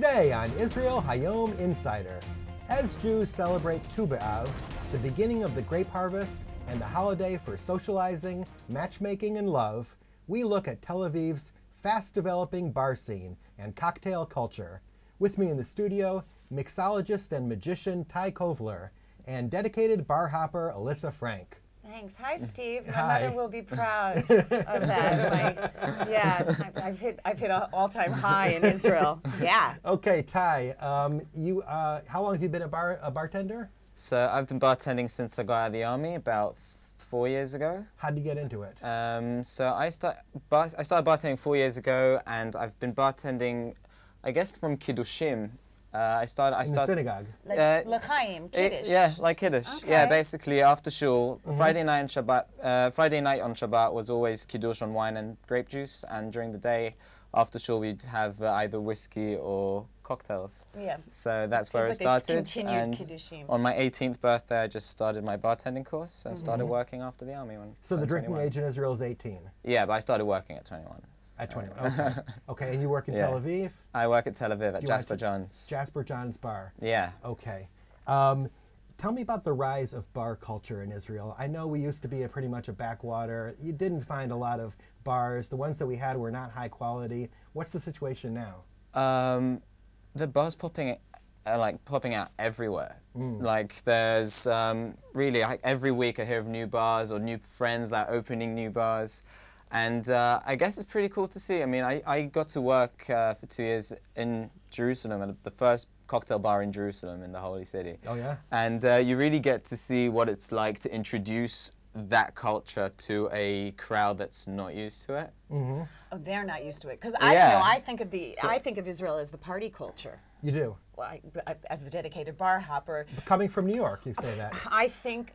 Today on Israel Hayom Insider, as Jews celebrate Tu B'Av, the beginning of the grape harvest and the holiday for socializing, matchmaking, and love, we look at Tel Aviv's fast-developing bar scene and cocktail culture. With me in the studio, mixologist and magician Tai Kovler, and dedicated bar hopper Elyssa Frank. Thanks. Hi, Steve. My Hi. mother will be proud of that. I've hit an all-time high in Israel. Yeah. Okay, Tai, how long have you been a bartender? So I've been bartending since I got out of the army about 4 years ago. How did you get into it? So I started bartending 4 years ago, and I've been bartending, I guess, from Kiddushim. I started in the synagogue? Like L'chaim, Kiddush. Yeah, like Kiddush. Okay. Yeah, basically after shul, Friday night on Shabbat was always Kiddush on wine and grape juice, and during the day after shul we'd have either whiskey or cocktails. Yeah. So that's where it started. And on my 18th birthday, I just started my bartending course and started working after the army. So the drinking age in Israel is 18? Yeah, but I started working at 21. At 21, okay. Okay, and you work in Tel Aviv? I work at Tel Aviv at Jasper John's. Jasper John's Bar? Yeah. Okay. Tell me about the rise of bar culture in Israel. I know we used to be pretty much a backwater. You didn't find a lot of bars. The ones that we had were not high quality. What's the situation now? The bars popping out everywhere. Like there's really every week I hear of new bars or new friends that are opening new bars. And I guess it's pretty cool to see. I mean, I got to work for 2 years in Jerusalem, at the first cocktail bar in Jerusalem in the Holy City. Oh, yeah? And you really get to see what it's like to introduce that culture to a crowd that's not used to it. Oh, they're not used to it. Because I don't know, I think of Israel as the party culture. You do? Well, as the dedicated bar hopper. Coming from New York, you say that. I think,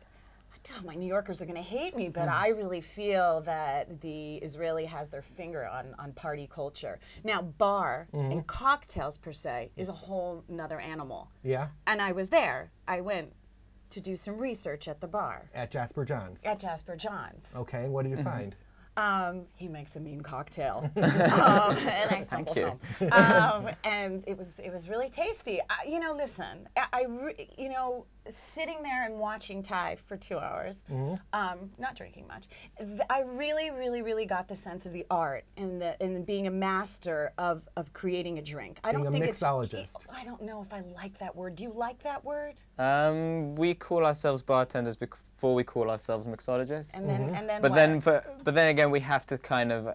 my New Yorkers are going to hate me, but I really feel that the Israeli has their finger on party culture. Now, bar and cocktails per se is a whole nother animal. Yeah? And I was there. I went to do some research at the bar. At Jasper John's? At Jasper John's. Okay, what did you find? He makes a mean cocktail, and I stumbled home. And it was really tasty. You know, listen, sitting there and watching Tai for 2 hours, not drinking much, I really got the sense of the art and being a master of creating a drink. I don't think mixologist. I don't know if I like that word. Do you like that word? We call ourselves bartenders before we call ourselves mixologists. And then but what? But then again, we have to kind of,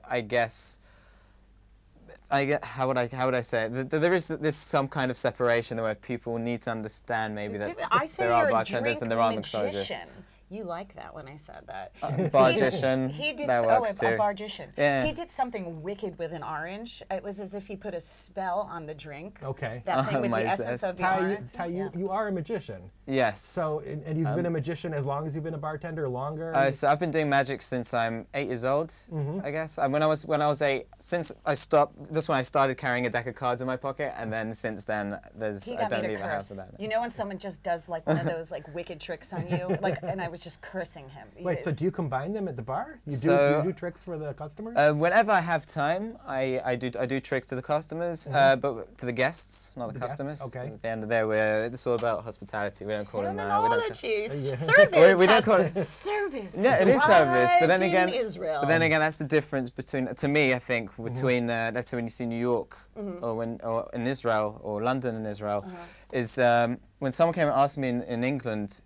how would I say it? There's some kind of separation where people need to understand maybe that there are bartenders and there are mixologists. You like that when I said that. Bargician, that works too. A bargician. Yeah. He did something wicked with an orange. It was as if he put a spell on the drink. Okay. That thing with the essence of the orange. Tai, you are a magician. Yes. So, and you've been a magician as long as you've been a bartender, longer? So I've been doing magic since I'm 8 years old, I guess. When I was 8, since I stopped, that's when I started carrying a deck of cards in my pocket, and then since then, I don't leave the house without it. You know when someone just does like one of those like wicked tricks on you? And I was just cursing him. Wait, so do you combine them at the bar? You do tricks for the customers? Whenever I have time, I do tricks to the customers, but to the guests, not the customers. Guests? Okay. At the end of the day, it's all about hospitality. We don't call them terminology. Service. We don't call it service. Yeah, it is service. But then again, Israel. that's the difference between, to me, I think, between let's say when you see New York or in Israel or London and Israel, is when someone came and asked me in England,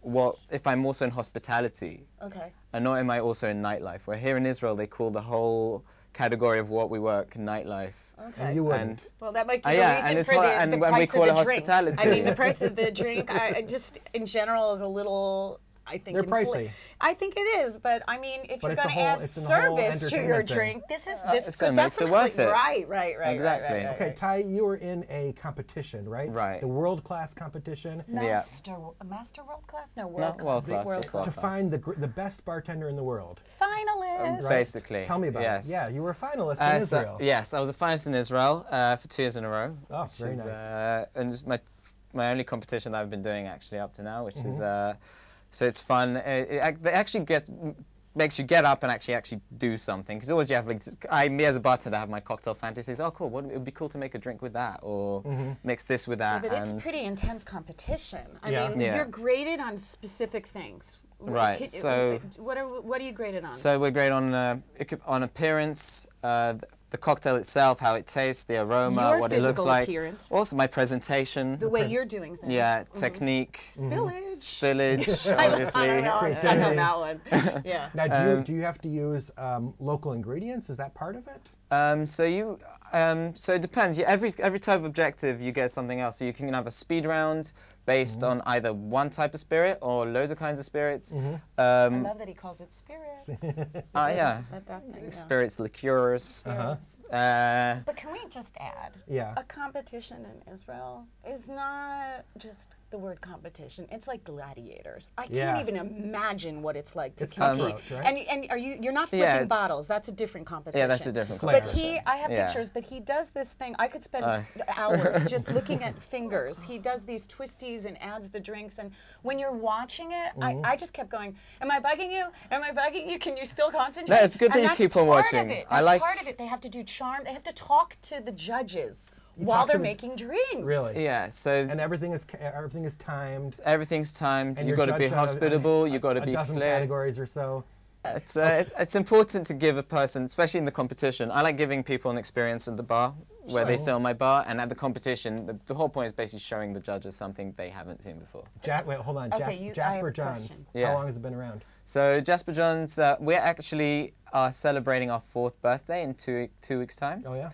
what if I'm also in hospitality? Okay. And not am I also in nightlife? Where here in Israel they call the whole category of what we work nightlife. Okay. And you wouldn't. Well, that might be the reason for the price of the drink. Hospitality. I mean, the price of the drink, just in general, is a little. I think they're pricey. I think it is, but I mean, if you're going to add it's service to your drink, this could definitely worth it. Right. Exactly. Okay, Tai, you were in a competition, right? Right. The world-class competition. Master world class? No, world class. World class. To find the best bartender in the world. Finalist. Right? Basically. Tell me about it. Yeah, you were a finalist in Israel. Yes, I was a finalist in Israel for 2 years in a row. Oh, very nice. And it's my only competition that I've been doing actually up to now, which is. So it's fun. They actually get makes you get up and actually do something. Because always you have, like, me as a bartender, I have my cocktail fantasies. Oh, cool, it would be cool to make a drink with that, or mix this with that. Yeah, but it's pretty intense competition. I Yeah. mean, Yeah. you're graded on specific things. Right, so- what are you graded on? So we're great on appearance, the cocktail itself, how it tastes, the aroma, Your what it looks physical like. appearance. Also my presentation. The way you're doing things. Yeah, technique. Spillage. Spillage, I obviously. know that one. Yeah. Now, do you have to use local ingredients? Is that part of it? So it depends. Every type of objective, you get something else. So you can have a speed round based on either one type of spirit or loads of kinds of spirits. I love that he calls it spirits. Yeah. That thing, yeah. Spirits, liqueurs. Spirits. Uh, But can we just add? Yeah. A competition in Israel is not just the word competition. It's like gladiators. I Yeah. can't even imagine what it's like to It's compete. cutthroat, right? And you're not Yeah, flipping it's- bottles. That's a different competition. yeah, that's a different Flavor. But competition. I have Yeah. pictures, but he does this thing. I could spend hours just looking at fingers. He does these twisties and adds the drinks. And when you're watching it, I just kept going, am I bugging you? Am I bugging you? Can you still concentrate? No, it's good that And you that's keep on part watching. Of it. I That's like- part of it. They have to do charm. They have to talk to the judges while talk to they're the- making drinks. Really? yeah, so And everything is timed. everything's timed. And You've you're got to be judged out of hospitable. You've got to a be dozen clear. categories or so. It's important to give a person, especially in the competition. I like giving people an experience at the bar where they Sure. sit on my bar, and at the competition, the whole point is basically showing the judges something they haven't seen before. Wait, hold on. Okay, I have Jasper a Johns. question. Yeah. How long has it been around? So Jasper John's, we're actually celebrating our 4th birthday in two weeks' time. Oh yeah.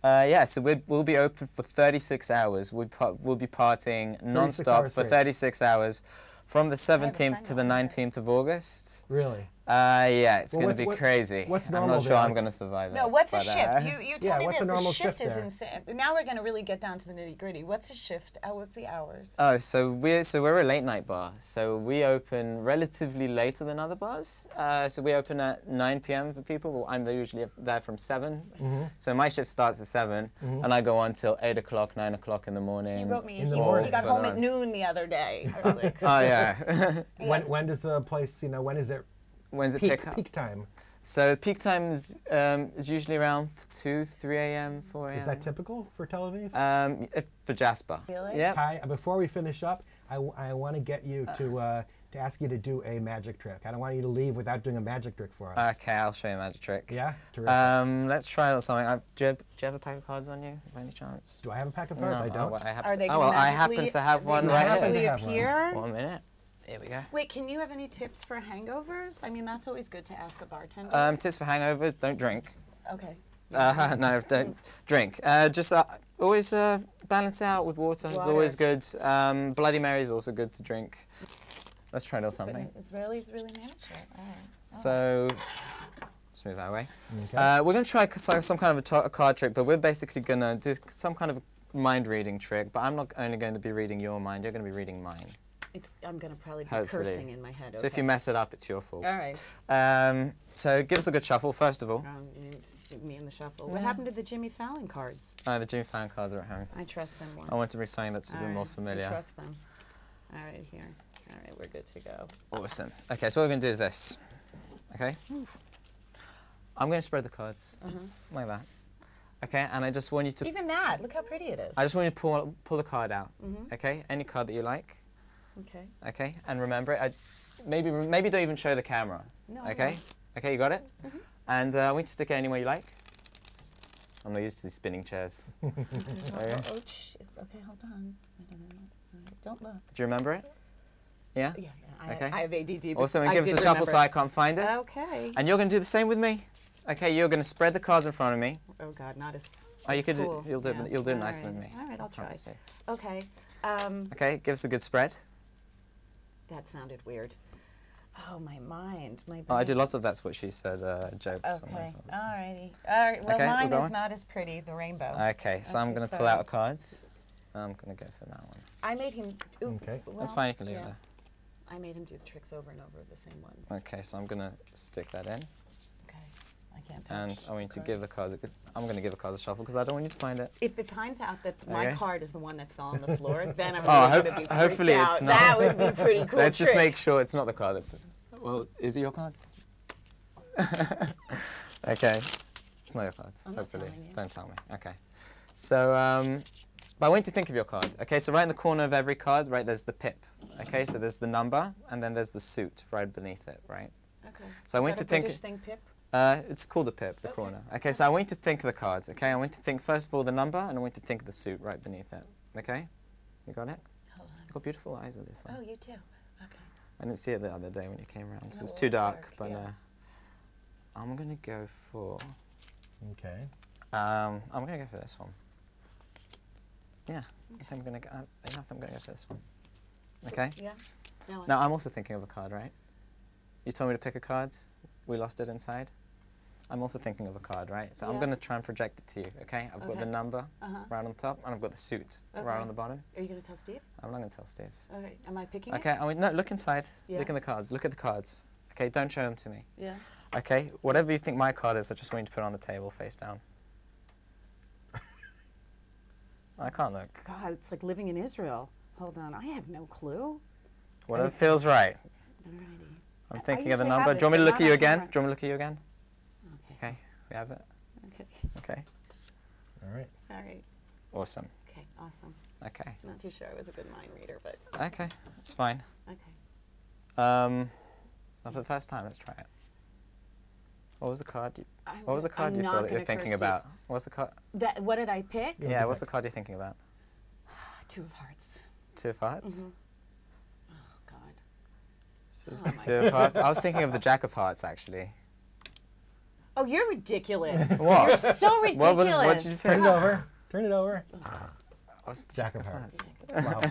Yeah, so we'll be open for 36 hours. We'll be partying non-stop hours for straight. 36 hours from the 17th friend to the on it. 19th of August. Really? Yeah, it's Well, going to be crazy. what's I'm normal not sure there? I'm going to survive it. No, what's a but, shift? You tell Yeah, me what's this. a normal The shift shift is there? insane. Now we're going to really get down to the nitty gritty. What's a shift? What's the hours? Oh, so we're a late night bar. So we open relatively later than other bars. So we open at 9 p.m. for people. Well, I'm usually there from 7. So my shift starts at 7, and I go on till 8 o'clock, 9 o'clock in the morning. He wrote me. In the He morning. got home at noon the other day. I was like, Oh yeah. When does the place? When is it When's it peak pick up? peak time? So peak time is usually around 2, 3 a.m., 4 a.m. Is that typical for Tel Aviv? For Jasper. Really? Yeah. Ty, before we finish up, I want to get you to ask you to do a magic trick. I don't want you to leave without doing a magic trick for us. Okay, I'll show you a magic trick. Yeah? Terrific. Let's try a little something. Do you have a pack of cards on you, by any chance? Do I have a pack of cards? No, I don't. well, I Are they oh, well, I happen magically- to have one they right happen here. to magically have one. appear? 1 minute. Here we go. Wait, can you have any tips for hangovers? I mean, that's always good to ask a bartender. Tips for hangovers: don't drink. Okay. No, don't drink. Just always balance out with water. It's always good. Bloody Mary is also good to drink. Let's try a little something. But Israelis really manage it. All right. So, let's move that way. Okay. We're going to try some kind of a card trick, but we're basically going to do some kind of a mind reading trick. But I'm not only going to be reading your mind, you're going to be reading mine. I'm going to probably be Hopefully. cursing in my head. So if you mess it up, it's your fault. All right. So give us a good shuffle, first of all. You just give me in the shuffle. What happened to the Jimmy Fallon cards? The Jimmy Fallon cards are at home. I trust them more. I want to be something that's a bit All more right, familiar. I trust them. All right, here. All right, we're good to go. Awesome. Okay, so what we're going to do is this. Okay? I'm going to spread the cards like that. Okay, and I just want you to... Even that, look how pretty it is. I just want you to pull the card out. Okay? Any card that you like. Okay. Okay? And remember it. Maybe don't even show the camera. No, I Okay? won't. Okay, you got it? And I want you to stick it anywhere you like. I'm not used to these spinning chairs. Okay. Oh, shit. Okay, hold on. Wait a minute. Don't look. Do you remember it? Yeah? Yeah, Okay. I have ADD. But Also, and I give us did a shuffle so I remember. can't find it. Okay. And you're going to do the same with me. Okay, you're going to spread the cards in front of me. Oh God, not as. Oh, you as could. cool. You'll do it. Yeah. You'll do it All nicer right. than me. All right, I'll try. Promise you. Okay. Okay, give us a good spread. That sounded weird. Oh, my mind. My. Oh, I brain. did lots of that's what she said jokes. on my Okay. time, All so. righty. All right. Well, Okay, mine we're is going? not as pretty. The rainbow. Okay, so I'm Okay, going to so- pull out a cards. I'm going to go for that one. I made him. Ooh, Okay. well, That's fine. You can leave yeah. it I made him do the tricks over and over the same one. there. Okay, so I'm going to stick that in, Okay. I can't touch. and I want you to cards. give the cards a good. I'm going to give the cards a shuffle because I don't want you to find it. If it finds out that my Okay. card is the one that fell on the floor, then I'm Oh, really going to be freaked hopefully out. it's not. That would be pretty cool. Let's just trick. make sure it's not the card. Well, is it your card? Okay. Smell your cards. I'm not Hopefully. telling you. Don't tell me. Okay. So, but I want you to think of your card. Okay, so right in the corner of every card, right, there's the pip. Okay, so there's the number, and then there's the suit right beneath it, right? Okay. So I want that you to think. British thing, Pip? It's called a pip, the corner. Okay, so I want you to think of the cards. Okay, I want you to think first of all the number, and I want you to think of the suit right beneath it. Okay, you got it? Hold on. You've got beautiful eyes, Elyssa. Oh, you too. Okay. I didn't see it the other day when you came around. 'Cause it was No, too it's dark. dark, But yeah. I'm gonna go for. Okay. I'm gonna go for this one. Yeah, I think I'm gonna go. I think I'm gonna go for this one. Okay. Yeah. No, Now I'm also thinking of a card, right? You told me to pick a card. We lost it inside. I'm also thinking of a card, right? So I'm Yeah. gonna try and project it to you. Okay. I've got Okay. the number Uh-huh. right on top, and I've got the suit right Okay. on the bottom. Are you going to tell Steve? I'm not gonna tell Steve. Okay. Am I picking Okay. I mean, no. Look inside. Yeah. Look in the cards. Look at the cards. Okay. Don't show them to me. it? Yeah. Okay. Whatever you think my card is, I just want you to put it on the table face down. I can't look. God, it's like living in Israel. Hold on. I have no clue. Whatever feels right. Alrighty. I'm I thinking of the usually have number. this, Do you want me to but look at not you on again? camera. Do you want me to look at you again? Okay. Okay. We have it. Okay. Okay. All right. All right. Awesome. Okay. Awesome. Okay. Not too sure I was a good mind reader, but Okay. It's fine. okay. Well, for the first time, let's try it. What was the card? What was the card you thought that you're thinking about? What was the card? What did I pick? Yeah. Yeah. What's the card you're thinking about? Two of Hearts. Two of Hearts. Oh God. This is Oh the my Two of Hearts. I was thinking of the Jack of Hearts actually. Oh, you're ridiculous. What? You're so ridiculous. What did you Turn think? it over. Turn it over. What's the Jack of Hearts. Wow.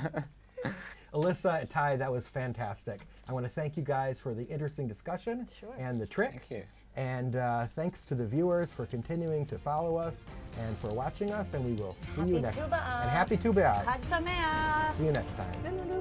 Elyssa and Tai, that was fantastic. I want to thank you guys for the interesting discussion Sure. and the trick. Thank you. And thanks to the viewers for continuing to follow us and for watching us. And we will see you Happy next Tu time. B'Av. And happy Tu B'Av. Chag Sameach. See you next time.